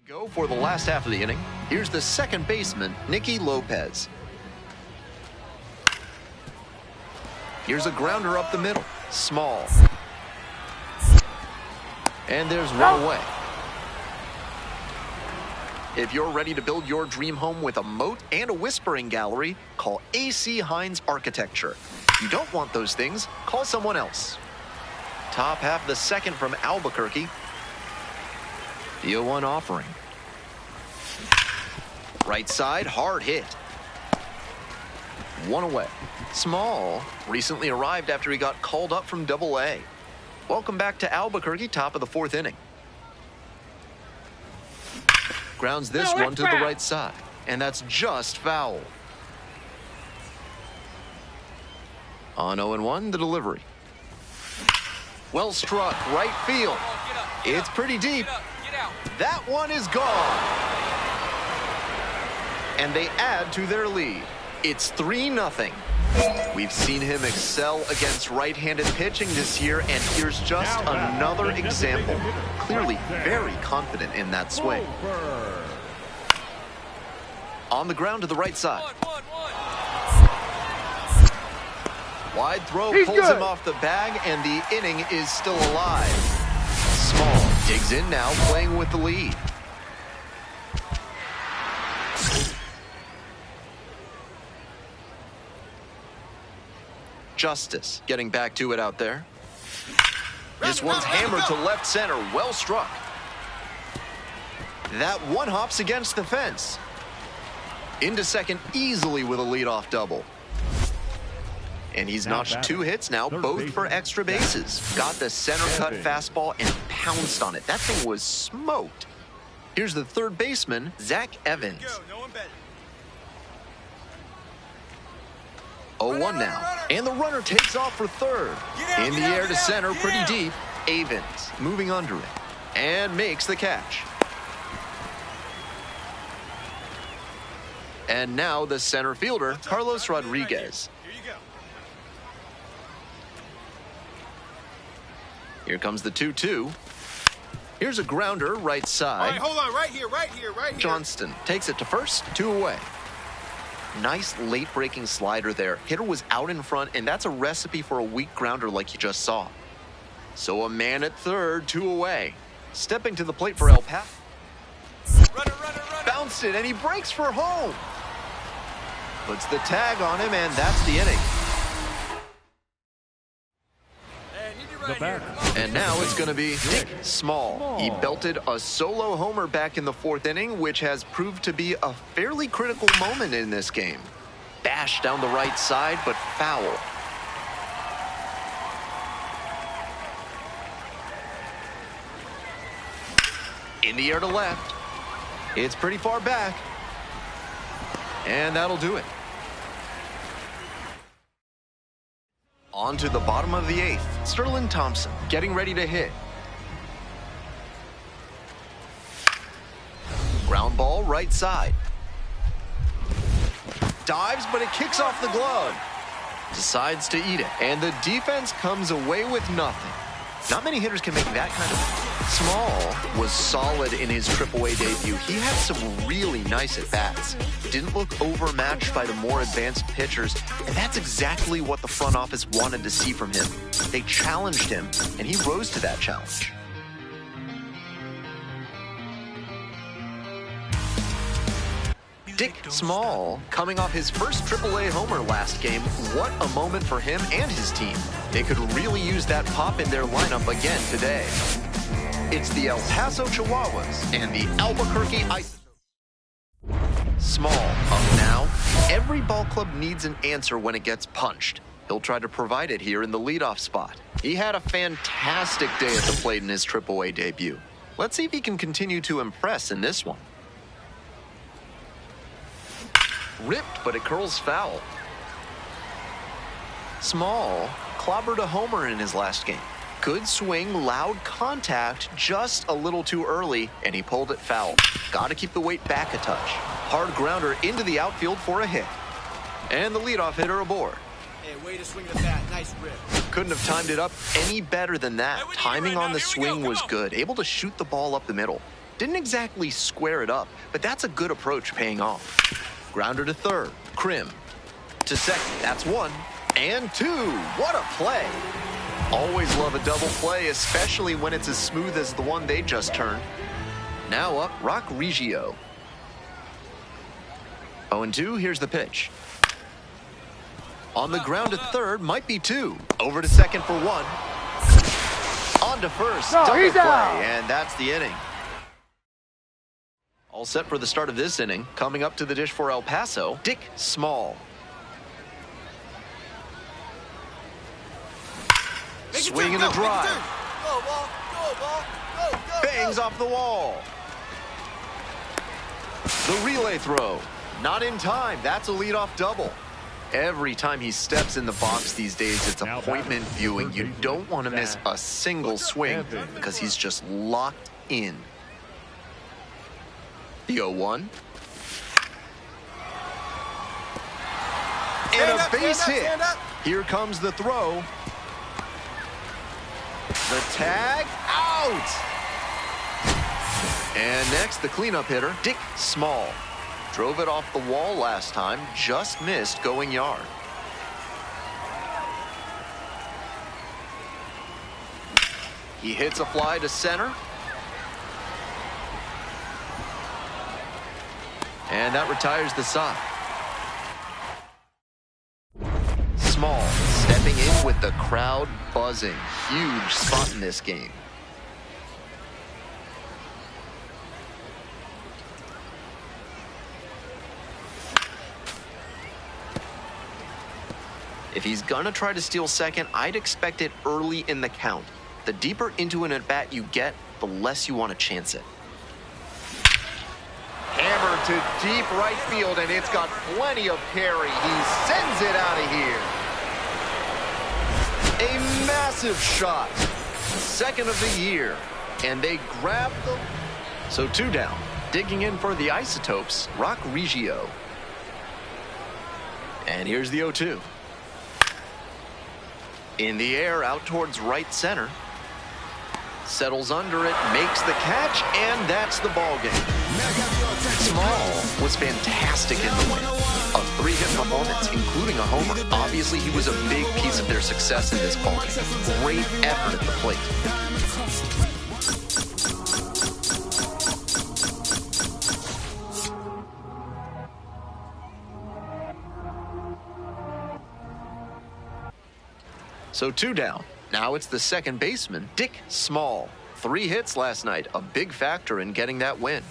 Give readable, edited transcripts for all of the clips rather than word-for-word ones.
Go for the last half of the inning. Here's the second baseman, Nicky Lopez. Here's a grounder up the middle. Small. And there's one away. If you're ready to build your dream home with a moat and a whispering gallery, call AC Hines Architecture. If you don't want those things, call someone else. Top half of the second from Albuquerque. The 0-1 offering. Right side, hard hit. One away. Small recently arrived after he got called up from Double-A. Welcome back to Albuquerque, top of the fourth inning. Grounds this one to the right side, and that's just foul. On 0-1, the delivery. Well struck, right field. It's pretty deep. That one is gone. And they add to their lead. It's 3-0. We've seen him excel against right-handed pitching this year, and here's just another example. Clearly very confident in that swing. On the ground to the right side. Wide throw pulls him off the bag, and the inning is still alive. Small digs in now, playing with the lead. Justice getting back to it out there. This one's hammered to left center. Well struck. That one hops against the fence. Into second easily with a leadoff double. And he's notched 2 hits now, both for extra bases. Got the center cut fastball and pounced on it. That thing was smoked. Here's the third baseman, Zach Evans. 0-1 now. And the runner takes off for third. In the air to center, pretty deep. Evans moving under it and makes the catch. And now the center fielder, Carlos Rodriguez. Here comes the 2-2. Here's a grounder right side. All right, hold on, right here. Johnston takes it to first, 2 away. Nice late-breaking slider there. Hitter was out in front, and that's a recipe for a weak grounder like you just saw. So a man at third, 2 away. Stepping to the plate for El Paso. Runner. Bounced it, and he breaks for home. Puts the tag on him, and that's the inning. And now it's going to be Dick Small. He belted a solo homer back in the fourth inning, which has proved to be a fairly critical moment in this game. Bash down the right side, but foul. In the air to left. It's pretty far back. And that'll do it. On to the bottom of the 8th. Sterling Thompson getting ready to hit. Ground ball right side. Dives, but it kicks off the glove. Decides to eat it. And the defense comes away with nothing. Not many hitters can make that kind of... Small was solid in his AAA debut. He had some really nice at-bats. Didn't look overmatched by the more advanced pitchers, and that's exactly what the front office wanted to see from him. They challenged him, and he rose to that challenge. Dick Small, coming off his first AAA homer last game, what a moment for him and his team. They could really use that pop in their lineup again today. It's the El Paso Chihuahuas and the Albuquerque Ice. Small up now. Every ball club needs an answer when it gets punched. He'll try to provide it here in the leadoff spot. He had a fantastic day at the plate in his AAA debut. Let's see if he can continue to impress in this one. Ripped, but it curls foul. Small clobbered a homer in his last game. Good swing, loud contact, just a little too early, and he pulled it foul. Got to keep the weight back a touch. Hard grounder into the outfield for a hit. And the leadoff hitter aboard. Hey, way to swing the bat. Nice rip. Couldn't have timed it up any better than that. Timing on the swing was good. Able to shoot the ball up the middle. Didn't exactly square it up, but that's a good approach paying off. Grounder to third, Krim. To second, that's 1. And 2. What a play. Always love a double play, especially when it's as smooth as the one they just turned. Now up, Rock Reggio. 0-2, here's the pitch. On the ground to third, might be 2. Over to second for 1. On to first, double play, and that's the inning. All set for the start of this inning. Coming up to the dish for El Paso, Dick Small. Swing and a drive. Go, ball. Go, ball. Go, go, Bangs off the wall. The relay throw. Not in time. That's a leadoff double. Every time he steps in the box these days, it's appointment viewing. You don't want to miss a single swing because he's just locked in. The 0-1. And a base hit. Here comes the throw. The tag, out! And next, the cleanup hitter, Dick Small. Drove it off the wall last time, just missed going yard. He hits a fly to center. And that retires the side. Small stepping in with the crowd buzzing. Huge spot in this game. If he's gonna try to steal second, I'd expect it early in the count. The deeper into an at-bat you get, the less you want to chance it. Hammered to deep right field, and it's got plenty of carry. He sends it out of here. A massive shot. Second of the year. And they grab the... So 2 down. Digging in for the Isotopes, Rock Reggio. And here's the 0-2. In the air, out towards right center. Settles under it, makes the catch, and that's the ball game. Small was fantastic in the win. A 3-hit performance, including a homer. Obviously, he was a big piece of their success in this ball game. Great effort at the plate. So 2 down. Now it's the second baseman, Dick Small. 3 hits last night, a big factor in getting that win.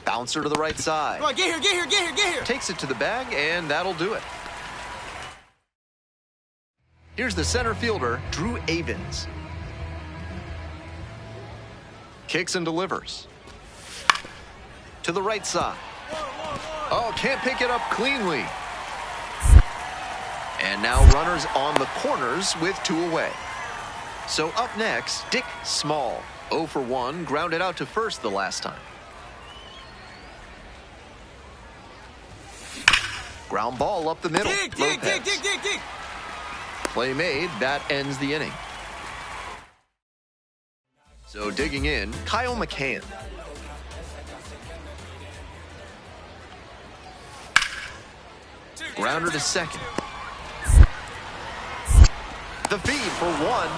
Bouncer to the right side. Come on, get here, get here, get here, get here. Takes it to the bag, and that'll do it. Here's the center fielder, Drew Avins. Kicks and delivers. To the right side. Oh, can't pick it up cleanly. And now runners on the corners with 2 away. So up next, Dick Small. 0 for 1, grounded out to first the last time. Ground ball up the middle. Dig. Play made, that ends the inning. So digging in, Kyle McCann. Grounder to second. The feed for 1.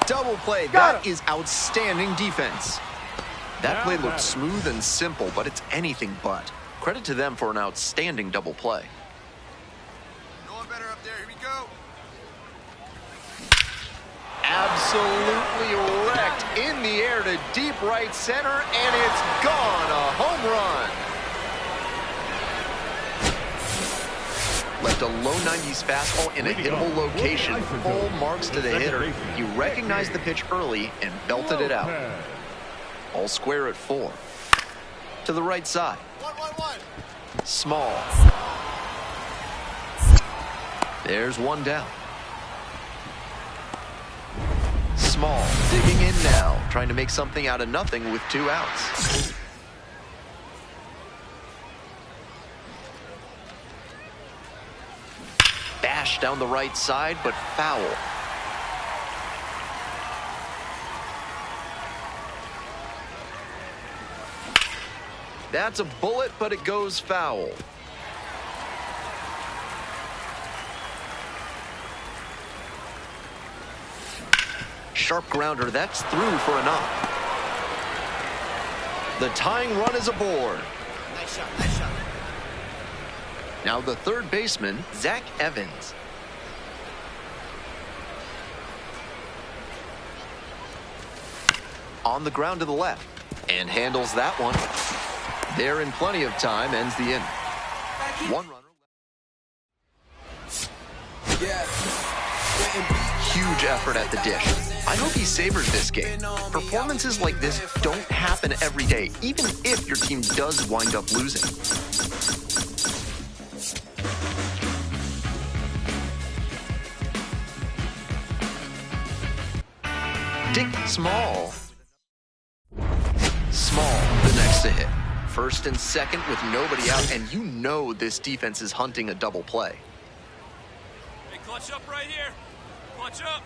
Double play. That is outstanding defense. That play looked smooth and simple, but it's anything but. Credit to them for an outstanding double play. Going better up there. Here we go. Absolutely wrecked in the air to deep right center, and it's gone. A home run. Left a low 90s fastball in a hittable location. Full marks to the hitter. He recognized the pitch early and belted it out. All square at 4. To the right side. 1-1-1. Small. There's 1 down. Small digging in now, trying to make something out of nothing with 2 outs. Bash down the right side, but foul. That's a bullet, but it goes foul. Sharp grounder, that's through for a knock. The tying run is aboard. Nice shot, nice shot. Now the third baseman, Zach Evans. On the ground to the left, and handles that one. There in plenty of time, ends the inning. One runner. Huge effort at the dish. I hope he savors this game. Performances like this don't happen every day, even if your team does wind up losing. Dick Small. Small, the next to hit. First and second with nobody out, and you know this defense is hunting a double play. Hey, clutch up right here. Clutch up.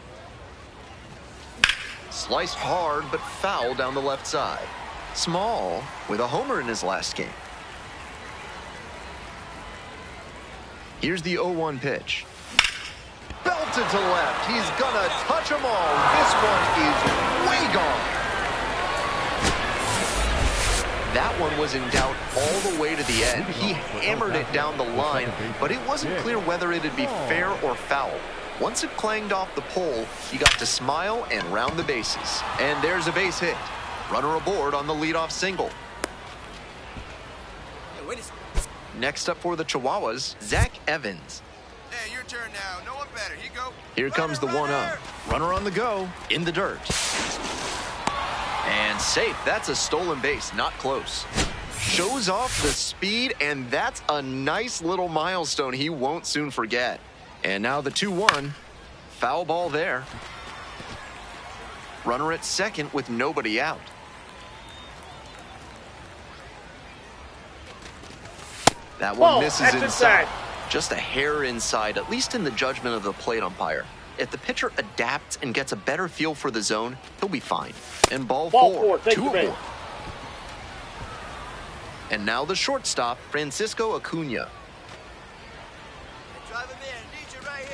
Sliced hard, but foul down the left side. Small with a homer in his last game. Here's the 0-1 pitch. Belted to left. He's gonna touch them all. This one is way gone. That one was in doubt all the way to the end. He hammered it down the line, but it wasn't clear whether it'd be fair or foul. Once it clanged off the pole, he got to smile and round the bases. And there's a base hit. Runner aboard on the leadoff single. Hey, wait a second. Next up for the Chihuahuas, Zach Evans. Hey, your turn now. No one better. Here you go. Here comes the 1-0. Runner on the go, in the dirt. And safe. That's a stolen base, not close. Shows off the speed, and that's a nice little milestone he won't soon forget. And now the 2-1. Foul ball there. Runner at second with nobody out. That one misses inside. Just a hair inside, at least in the judgment of the plate umpire. If the pitcher adapts and gets a better feel for the zone, he'll be fine. And ball four, 2 aboard. And now the shortstop, Francisco Acuna. Drive him in. Need you right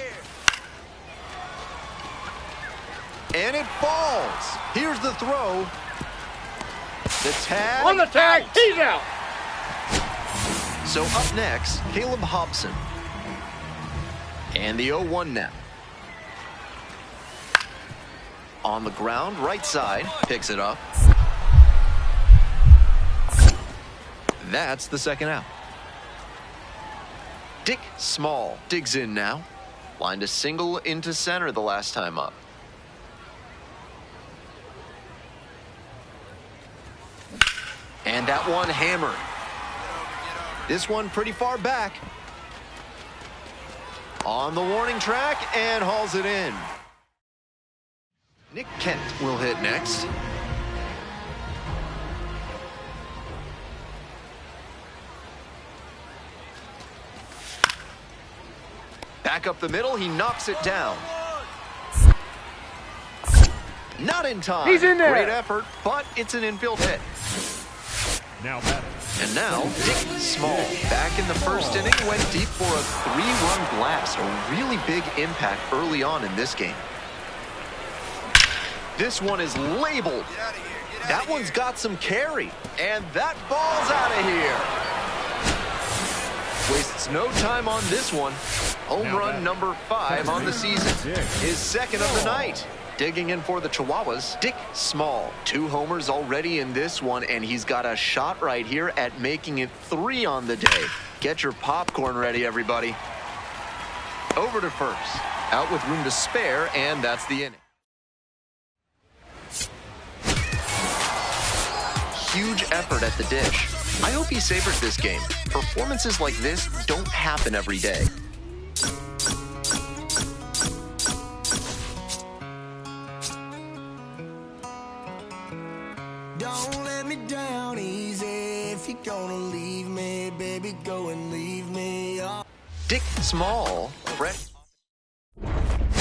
here. And it falls. Here's the throw. The tag. On the tag, he's out. So up next, Caleb Hobson. And the 0-1 now. On the ground, right side, picks it up. That's the second out. Dick Small digs in now. Lined a single into center the last time up. And that one hammered. This one pretty far back. On the warning track and hauls it in. Nick Kent will hit next. Back up the middle, he knocks it down. Not in time. He's in there. Great effort, but it's an infield hit. Now batting. And now, Dick Small, back in the first inning, went deep for a 3-run blast. A really big impact early on in this game. This one is labeled. Get out of here. Get out That of one's here. got some carry. And that ball's out of here. Wastes no time on this one. Home run number 5 on the season. His second of the night. Digging in for the Chihuahuas, Dick Small. 2 homers already in this one, and he's got a shot right here at making it 3 on the day. Get your popcorn ready, everybody. Over to first. Out with room to spare, and that's the inning. Huge effort at the dish. I hope he savors this game. Performances like this don't happen every day. Don't let me down easy. If you're gonna leave me, baby, go and leave me. Dick Small, fresh.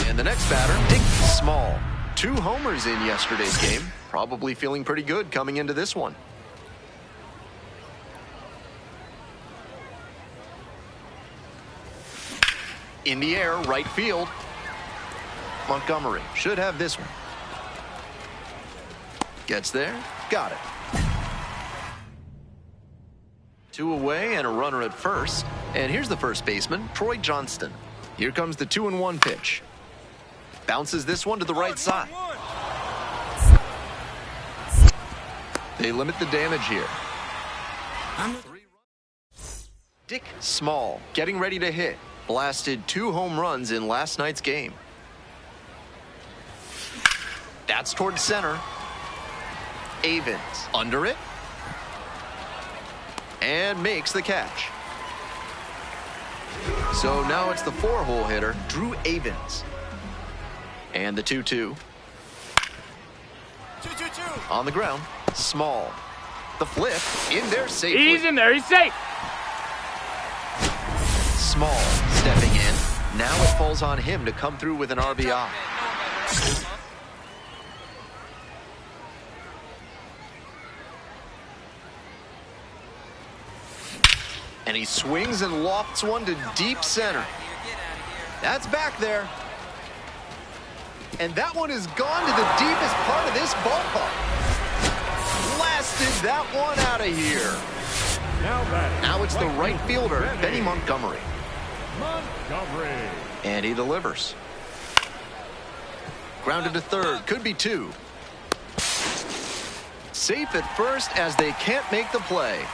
And the next batter, Dick Small. 2 homers in yesterday's game. Probably feeling pretty good coming into this one. In the air, right field. Montgomery should have this one. Gets there, got it. 2 away and a runner at first. And here's the first baseman, Troy Johnston. Here comes the 2-1 pitch. Bounces this one to the right side. They limit the damage here. Dick Small getting ready to hit. Blasted 2 home runs in last night's game. That's towards center. Avins under it. And makes the catch. So now it's the 4-hole hitter, Drew Avins. And the 2-2. 2-2-2. On the ground, Small. The flip in there safely. He's in there. He's safe. Small stepping in. Now it falls on him to come through with an RBI. And he swings and lofts one to deep center. That's back there. And that one has gone to the deepest part of this ballpark. Blasted that one out of here. Now it's the right fielder, Benny Montgomery. And he delivers. Grounded to third, could be 2. Safe at first as they can't make the play.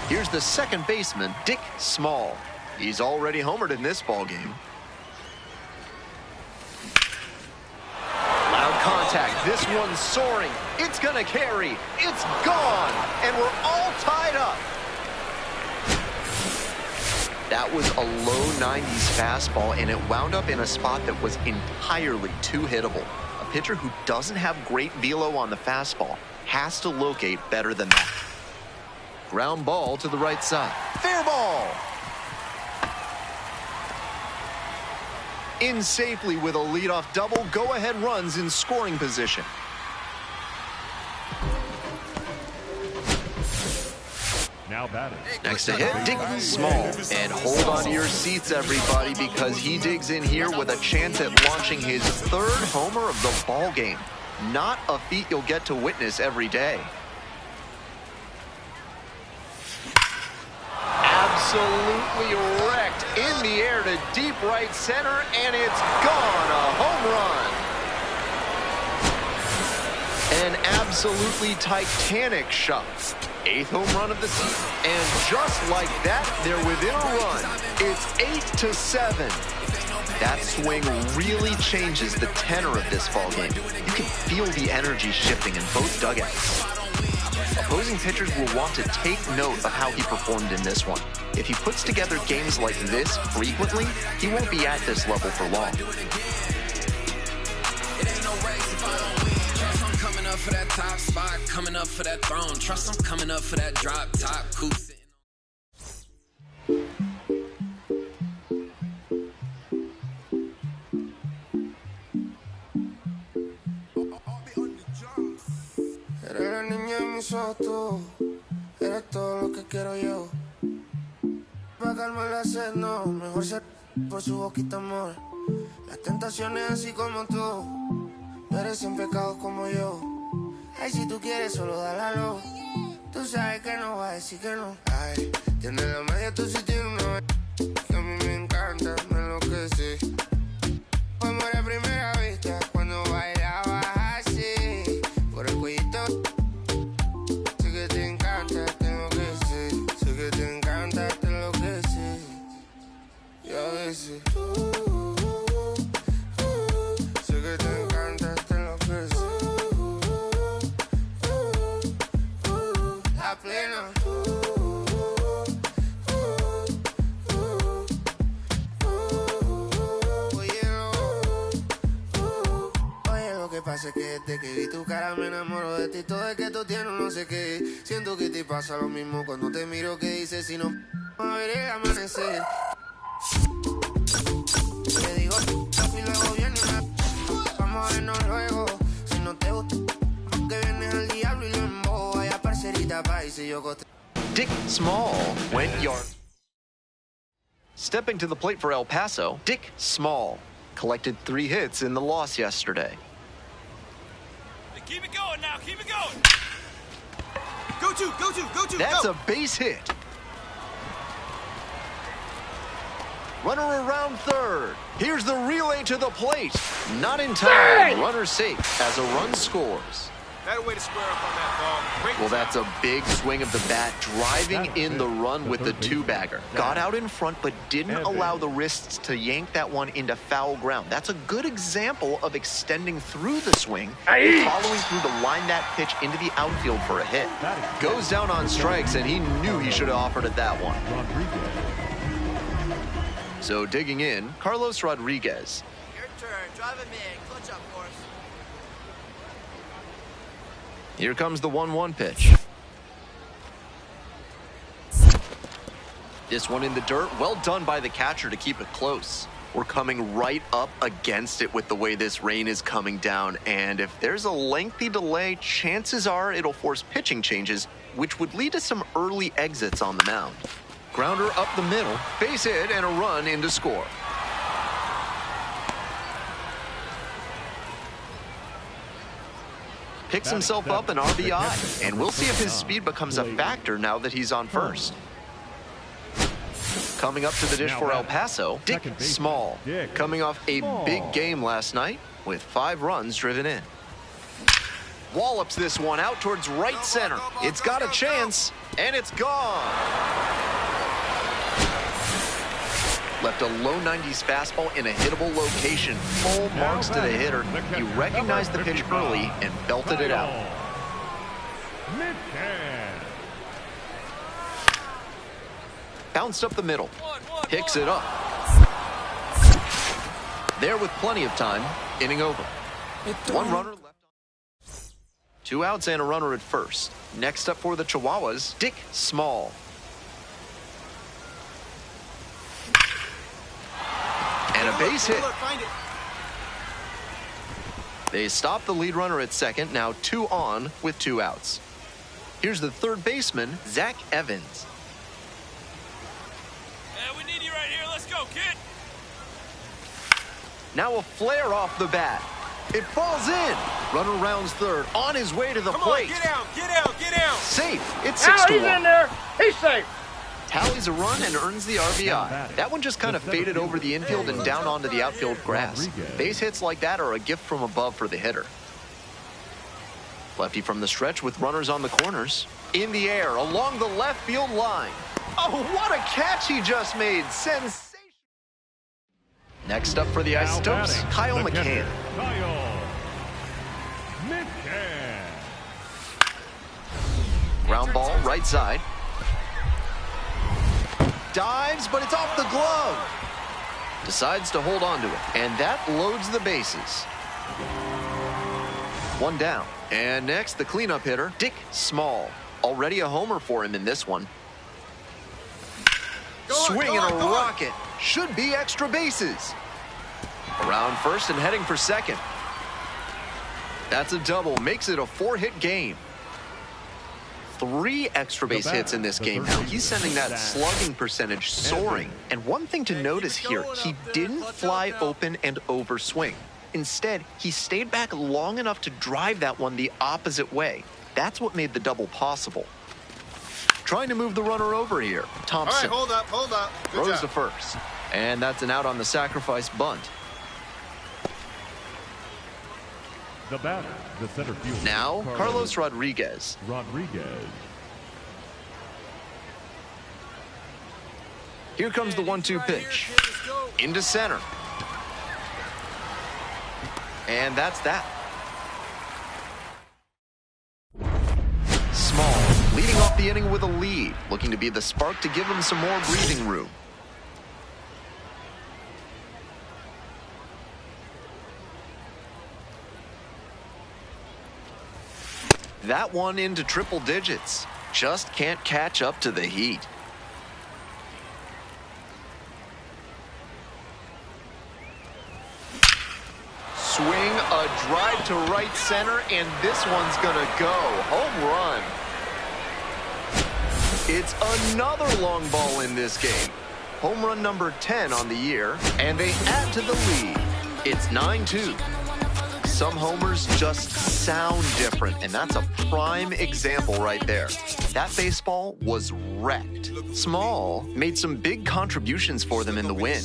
Here's the second baseman, Dick Small. He's already homered in this ballgame. Loud contact. This one's soaring. It's gonna carry. It's gone. And we're all tied up. That was a low 90s fastball, and it wound up in a spot that was entirely too hittable. A pitcher who doesn't have great velo on the fastball has to locate better than that. Ground ball to the right side. Fair ball. In safely with a leadoff double. Go-ahead runs in scoring position. Now batting. Next to hit, Dick Small. And hold on to your seats, everybody, because he digs in here with a chance at launching his 3rd homer of the ball game. Not a feat you'll get to witness every day. Absolutely wrecked in the air to deep right center, and it's gone. A home run. An absolutely titanic shot. 8th home run of the season. And just like that, they're within a run. It's 8-7. That swing really changes the tenor of this ball game. You can feel the energy shifting in both dugouts. Opposing pitchers will want to take note of how he performed in this one. If he puts together games like this frequently, he won't be at this level for long. Coming up for that top spot, coming up for that throne. Trust I'm coming up for that drop top. Cool. Eres la niña en mis ojos, tú. Eres todo lo que quiero yo. Pa' calmar la sed, no. Mejor ser por su boquita, amor. Las tentaciones así como tú. Merecen pecados como yo. Ay, si tú quieres, solo dálalo. Tú sabes que no va a decir que no. Ay, tienes la media, tú sí tienes una que a mí me encanta, me enloquece. Fue amor a primera vista cuando bailabas así. Por el cuellito. Sé que te encanta, tengo que ser. Sé que te encanta, te enloquece. Y a veces. Sé que te encanta, te enloquece. La plena. Oye, lo que pasa es que desde que vi tu cara me enamoro de ti. Todo es que tú tienes no sé qué. Siento que te pasa lo mismo cuando te miro. Que dices si no a ver el amanecer. Te digo y luego viene una. Vamos a vernos luego. Si no te gusta que vienes al diablo y lo embobo. Vaya parcerita pa' y si yo coste. Dick Small went yard. Stepping to the plate for El Paso, Dick Small. Collected 3 hits in the loss yesterday. Hey, keep it going now. Keep it going. Go, That's go. a base hit. Runner around third. Here's the relay to the plate. Not in time. Runner safe as a run scores. Better way to square up on that ball. Great Well, job. that's a big swing of the bat, driving in the run with the 2-bagger. Got out in front, but didn't allow the wrists to yank that one into foul ground. That's a good example of extending through the swing, following through to line that pitch into the outfield for a hit. Goes down on strikes, and he knew he should have offered it that one. So digging in, Carlos Rodriguez. Your turn. Drive him in. Clutch up for us. Here comes the 1-1 pitch. This one in the dirt. Well done by the catcher to keep it close. We're coming right up against it with the way this rain is coming down. And if there's a lengthy delay, chances are it'll force pitching changes, which would lead to some early exits on the mound. Grounder up the middle, base hit, and a run in to score. Picks himself up an RBI, and we'll see if his speed becomes a factor now that he's on first. Coming up to the dish for El Paso, Dick Small. Coming off a big game last night with 5 runs driven in. Wallops this one out towards right center. It's got a chance, and it's gone. Left a low 90s fastball in a hittable location. Full marks to the hitter. He recognized the pitch early and belted it out. Bounced up the middle. Picks it up. There with plenty of time. Inning over. 1 runner left. 2 outs and a runner at first. Next up for the Chihuahuas, Dick Small. And a base hit. They stop the lead runner at second, now 2 on with 2 outs. Here's the third baseman, Zach Evans. We need you right here. Let's go, kid. Now a flare off the bat. It falls in. Runner rounds third, on his way to the plate. Get out. Safe. It's 6-1. He's in there. He's safe. Tallies a run and earns the RBI. That one just kind of faded over the infield and down onto the outfield grass. Base hits like that are a gift from above for the hitter. Lefty from the stretch with runners on the corners. In the air, along the left field line. Oh, what a catch he just made. Sensation. Next up for the Isotopes, Kyle McCann. Ground ball, right side. Dives, but it's off the glove. Decides to hold on to it, and that loads the bases. 1 down. And next, the cleanup hitter, Dick Small. Already a homer for him in this one. Swing and a rocket. Should be extra bases. Around first and heading for second. That's a double. Makes it a 4-hit game. 3 extra base hits in this game now. He's sending that slugging percentage soaring. And one thing to notice here, he didn't fly open and overswing. Instead, he stayed back long enough to drive that one the opposite way. That's what made the double possible. Trying to move the runner over here. Thompson. All right, hold up. Good Throws job. to first. And that's an out on the sacrifice bunt. The batter, the center fielder. Now, Carlos Rodriguez. Here comes the 1-2 pitch. Into center. And that's that. Small, leading off the inning with a lead, looking to be the spark to give him some more breathing room. That one into triple digits. Just can't catch up to the heat. Swing, a drive to right center, and this one's gonna go. Home run. It's another long ball in this game. home run number 10 on the year, and they add to the lead. It's 9-2. Some homers just sound different, and that's a prime example right there. That baseball was wrecked. Small made some big contributions for them in the win.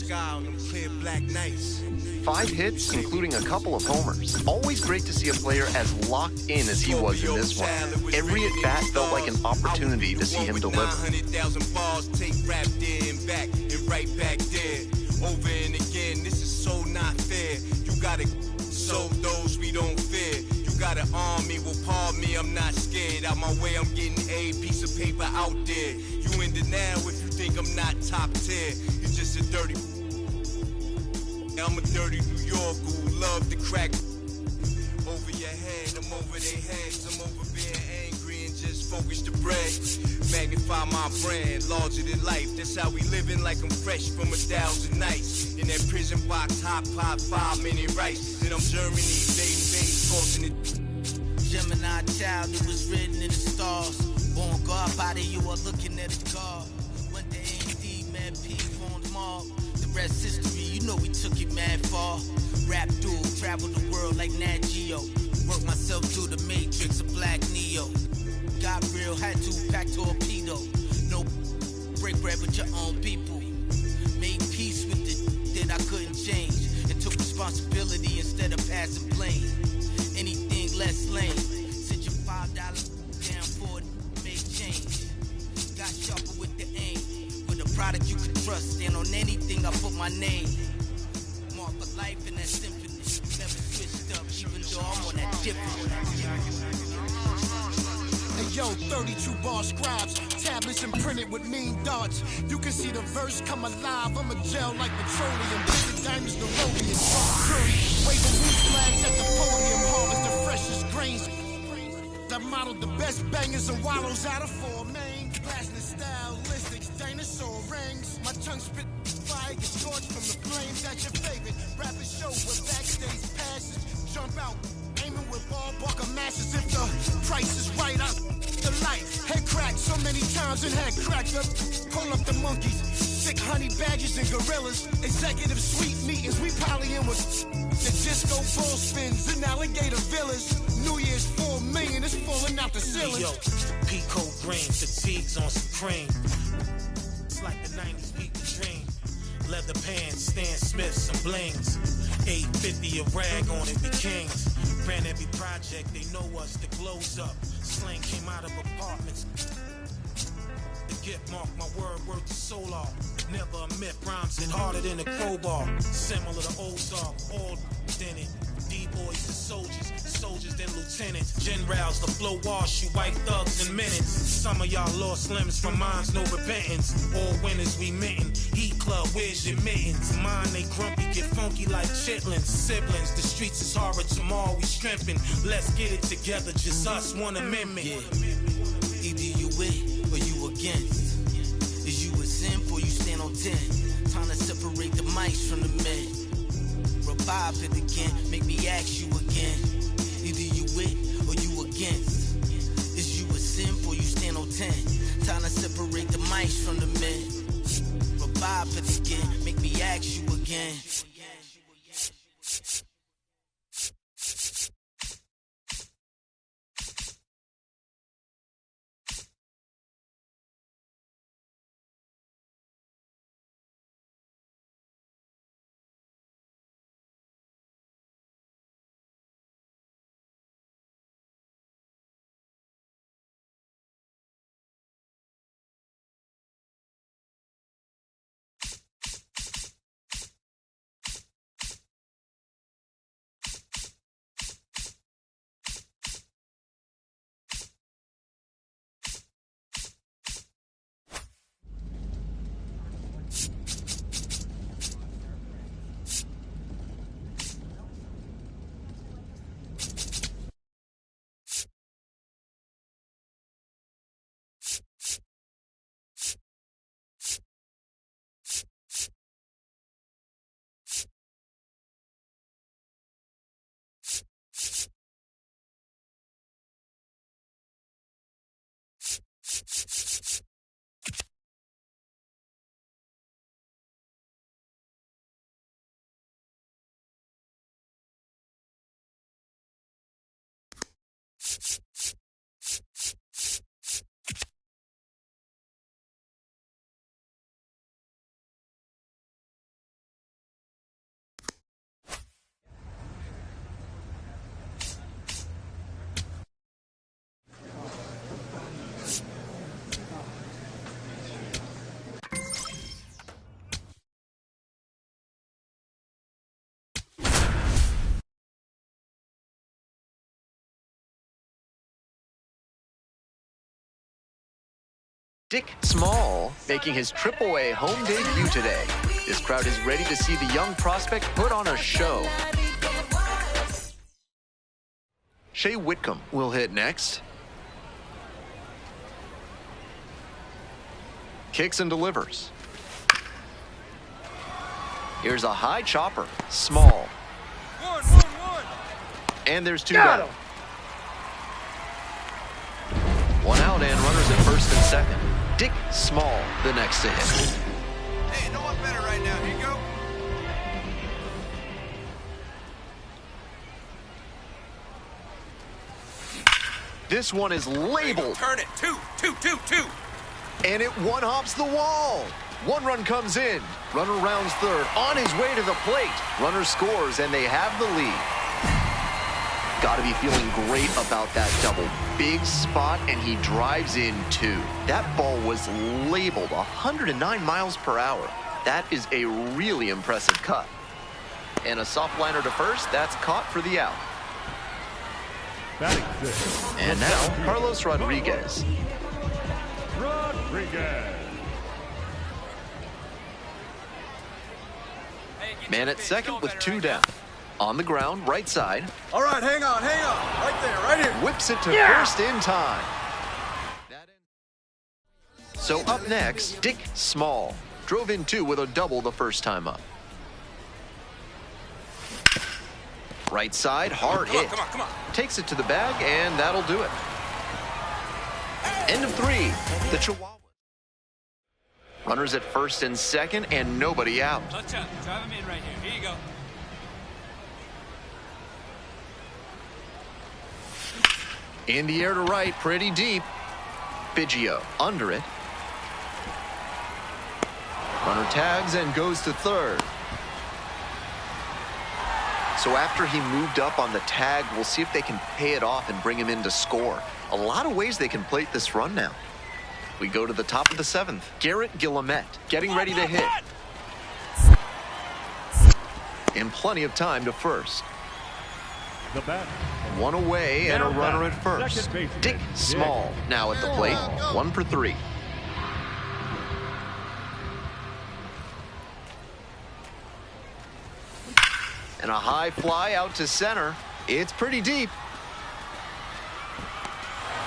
5 hits, including a couple of homers. Always great to see a player as locked in as he was in this one. Every at-bat felt like an opportunity to see him deliver. Over and again, this is so not fair. You gotta show those we don't fear. You gotta arm me, well pardon me, I'm not scared. Out my way, I'm getting a piece of paper out there. You in denial if you think I'm not top tier. You're just a dirty. I'm a dirty New Yorker who love to crack over your head. I'm over their heads. I'm over being angry and just focus the bread. Magnify my brand, larger than life. That's how we living, like I'm fresh from 1,000 nights. In that prison box, hot pot, 5-minute rice. Then I'm Germany, baby, crossing it. Gemini child, it was written in the stars. Born God body, you are looking at a God. One day AD, man, P on the mob. The rest history, you know we took it mad far. Rap dude, travel the world like Nat Geo. Work myself through the matrix of Black Neo. Got real, had to pack torpedo. No break bread with your own people. Made peace with the that I couldn't change. And took responsibility instead of passing blame. Anything less lame. Sent your $5 down for it, make change. Got sharper with the aim. With a product you can trust. And on anything I put my name. Mark for life in that symphony. Never switched up, even though I'm on that different. Hey yo, 32 bar scribes, tablets imprinted with mean darts. You can see the verse come alive. I'm a gel like petroleum. Bigger diamonds, the Rolex, Curry. Waving wheat flags at the podium. Harvest the freshest grains. I modeled the best bangers and wallows out of 4 main. Blasting stylistics, dinosaur rings. My tongue spit fire, get scorched from the flames. That's your favorite rapid show with backstage passes. Jump out. Aiming with ball Barker masses. If the price is right, I the light. Head cracked so many times and head cracked up. Pull up the monkeys, sick honey badgers and gorillas. Executive suite meetings, we polying with the disco ball spins and alligator villas. New Year's 4 million is falling out the ceiling. Yo, Pico green, fatigues on some cream. It's like the 90s people dream. Leather pants, Stan Smiths and blings. 850 a rag on it, we kings. Ran every project, they know us, the glow's up. Slang came out of apartments. The gift mark, my word worth the solar. Never admit rhymes hit harder than a crowbar. Similar to Ozark, all in it. D-boys and soldiers, soldiers then lieutenants. Generals, the flow wash you white thugs in minutes. Some of y'all lost limbs from mines, no repentance. All winners we mitten. Heat club, where's your mittens? Mine, they grumpy, get funky like chitlins. Siblings, the streets is horror, tomorrow we strengthen. Let's get it together, just us, one amendment. Yeah. Either you with or you against. Is you a simp or you stand on 10? Time to separate the mice from the men. Revive it again, make me ask you again. Either you with or you against. Is you a simp or you stand on 10? Time to separate the mice from the men. Revive it again, make me ask you again. Dick Small making his AAA home debut today. This crowd is ready to see the young prospect put on a show. Shea Whitcomb will hit next. Kicks and delivers. Here's a high chopper. Small. One. And there's 2 down. One out and runners at first and second. Dick Small, the next to hit. Hey, no one better right now. Here you go. This one is labeled. Turn it. Two. And it one-hops the wall. 1 run comes in. Runner rounds third. On his way to the plate. Runner scores, and they have the lead. Got to be feeling great about that double. Big spot, and he drives in 2. That ball was labeled 109 miles per hour. That is a really impressive cut. And a soft liner to first. That's caught for the out. And now, Carlos Rodriguez. Man at second with 2 down. On the ground, right side. All right, hang on. Right there, right here. Whips it to first in time. So up next, Dick Small. Drove in 2 with a double the first time up. Right side, hard hit. Come on. Takes it to the bag, and that'll do it. End of 3. The Chihuahua. Runners at first and second, and nobody out. Touch up. Drive him in right here. Here you go. In the air to right, pretty deep. Biggio under it. Runner tags and goes to third. So after he moved up on the tag, we'll see if they can pay it off and bring him in to score. A lot of ways they can plate this run now. We go to the top of the 7th. Garrett Guillemette getting ready to hit. And plenty of time to first. The bat. 1 away and a runner at first. Dick Small now at the plate. 1 for 3. And a high fly out to center. It's pretty deep.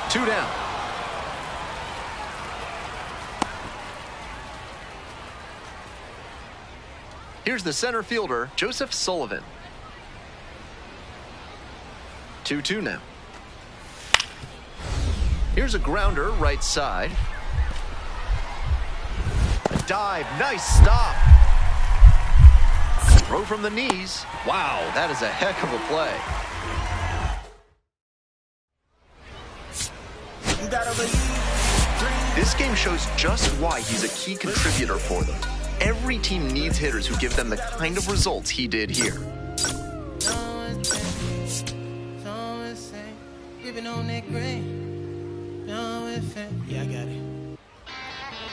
2 down. Here's the center fielder, Joseph Sullivan. 2-2 now. Here's a grounder, right side. A dive, nice stop. Throw from the knees. Wow, that is a heck of a play. This game shows just why he's a key contributor for them. Every team needs hitters who give them the kind of results he did here. Yeah, I got it.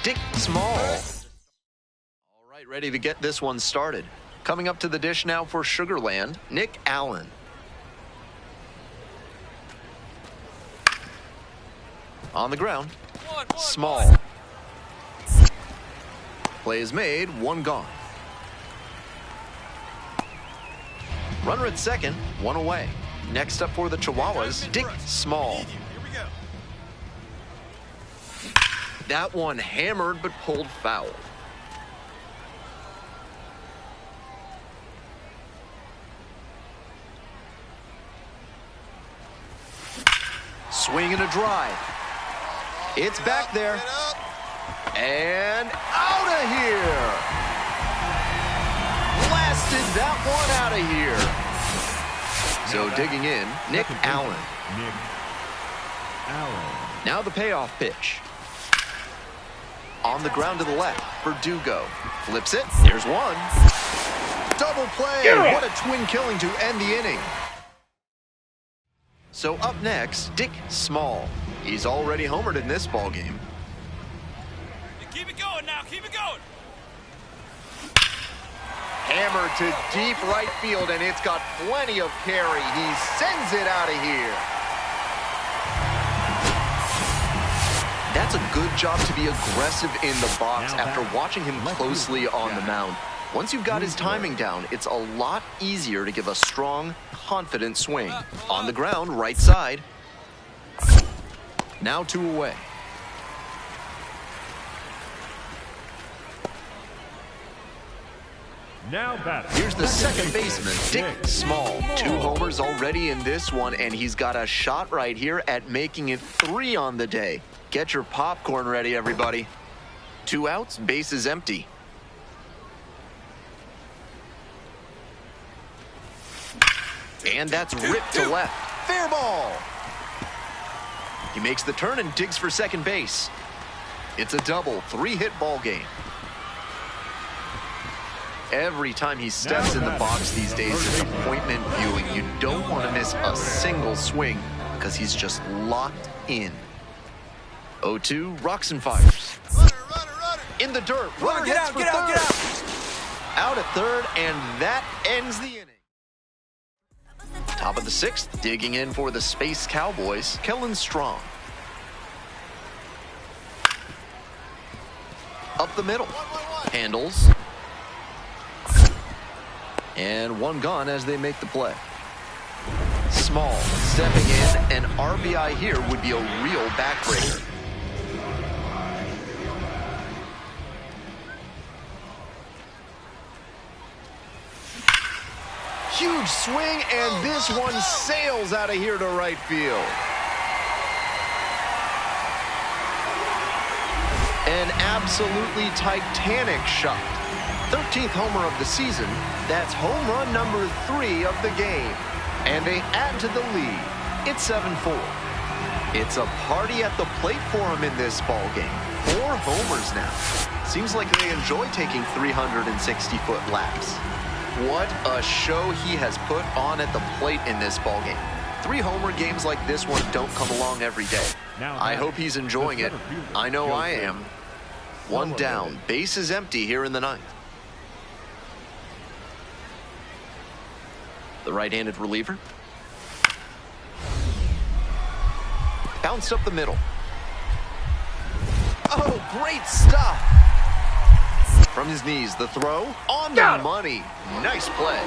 Dick Small. All right, ready to get this one started. Coming up to the dish now for Sugar Land, Nick Allen. On the ground, Small. Play is made, 1 gone. Runner at second, 1 away. Next up for the Chihuahuas, Dick Small. Here we go. That one hammered but pulled foul. Swing and a drive. It's back there. And out of here. Blasted that one out of here. So digging in, Nick Allen. Now the payoff pitch. On the ground to the left, Verdugo. Flips it. There's 1. Double play. What a twin killing to end the inning. So up next, Dick Small. He's already homered in this ballgame. Keep it going now. Keep it going. Hammered to deep right field, and it's got plenty of carry. He sends it out of here. That That's a good job to be aggressive in the box after watching him closely on the mound. Once you've got his timing down, it's a lot easier to give a strong, confident swing. On the ground, right side. Now 2 away. Now batting. Here's the second baseman, Dick Small. 2 homers already in this one, and he's got a shot right here at making it 3 on the day. Get your popcorn ready, everybody. 2 outs, base is empty. And that's ripped to left. Fair ball. He makes the turn and digs for second base. It's a double, 3-hit ball game. Every time he steps in the box these days, it's appointment viewing. You don't want to miss a single swing because he's just locked in. 0-2, rocks and fires. Runner. In the dirt. Runner Get hits out, for get out, third. get out. Out at third, and that ends the inning. Top of the 6th, digging in for the Space Cowboys, Kellen Strong. Up the middle. Handles. And 1 gone as they make the play. Small stepping in. An RBI here would be a real backbreaker. Huge swing, and this one sails out of here to right field. An absolutely titanic shot. 13th homer of the season. That's home run number 3 of the game. And they add to the lead. It's 7-4. It's a party at the plate for him in this ball game. 4 homers now. Seems like they enjoy taking 360-foot laps. What a show he has put on at the plate in this ball game. 3 homer games like this one don't come along every day. I hope he's enjoying it. I know I am. 1 down. Base is empty here in the 9th. The right-handed reliever. Bounced up the middle. Oh, great stuff. From his knees, the throw on the money. Nice play.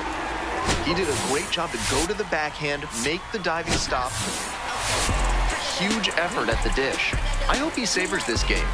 He did a great job to go to the backhand, make the diving stop. Huge effort at the dish. I hope he savors this game.